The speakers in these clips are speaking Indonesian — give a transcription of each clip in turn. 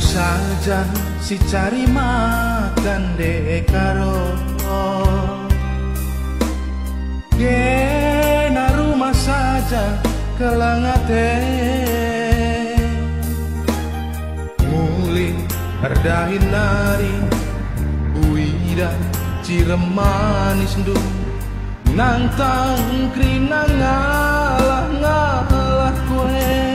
saja si cari makan dekaro Gena rumah saja kelangate Muli erdahin nari Uida ciremanis du Nantang krina ngalah-ngalah kue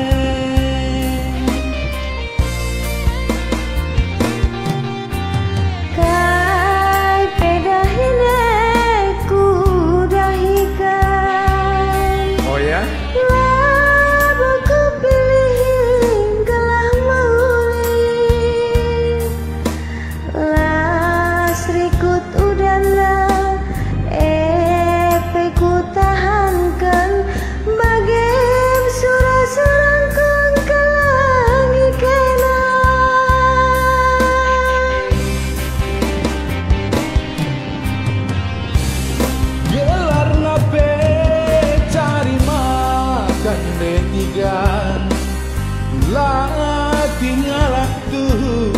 tinggalah tuh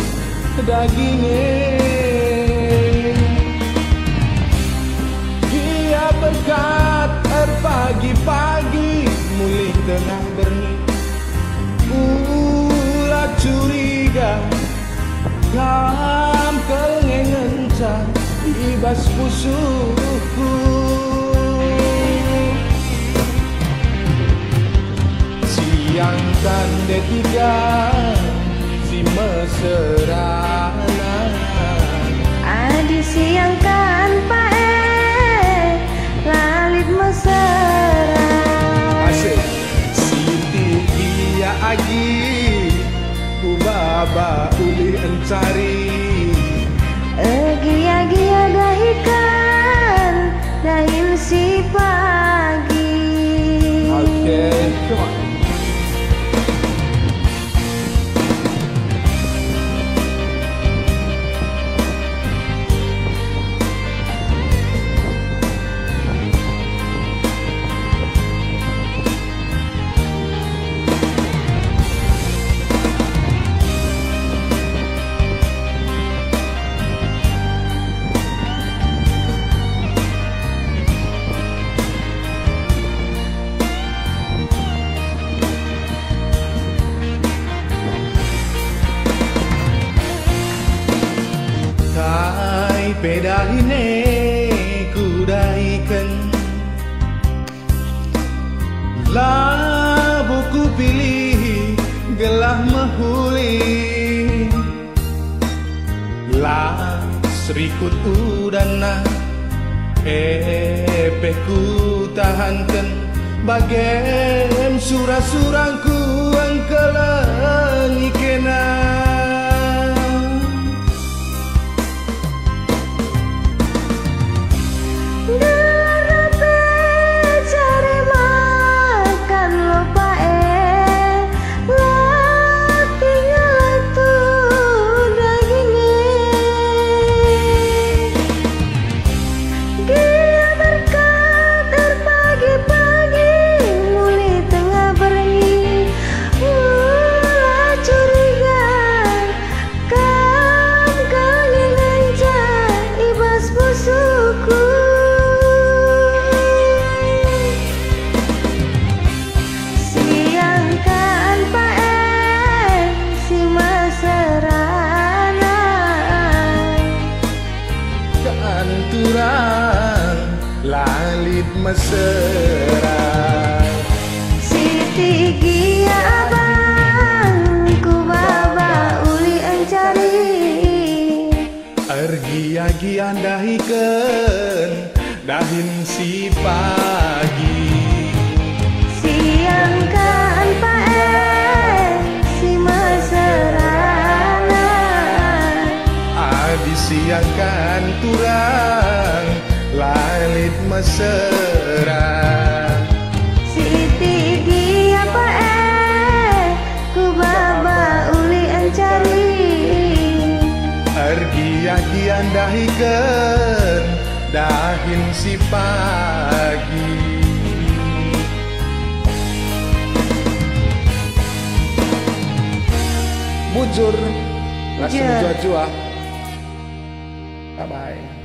dagingnya Dia berkat pagi-pagi mulih tengah berni Ulah curiga Gam kengencan ibas pusuku Siangkan detiga si mesrana Adi siangkan pae lalit mesra Asik Siti dia agi Baba uli encari Gia-gia dahikan dahin si pagi Oke, come on Pedahine kudaikan Labuku pilih gelah mahuli La serikut udana Epeku tahankan Bagem surah-surahku angkelangi kena Lalit mesra Siti gia abang ku baba uli encari Ergia-gian dahikan dahin si pagi Siangkan pae si mesrana Adi siangkan turang lalit mesra Siti dia pae ku baba uli encari Ergia-gian dahikan dahin si pagi Bujur Langsung jua-jua. Bye bye.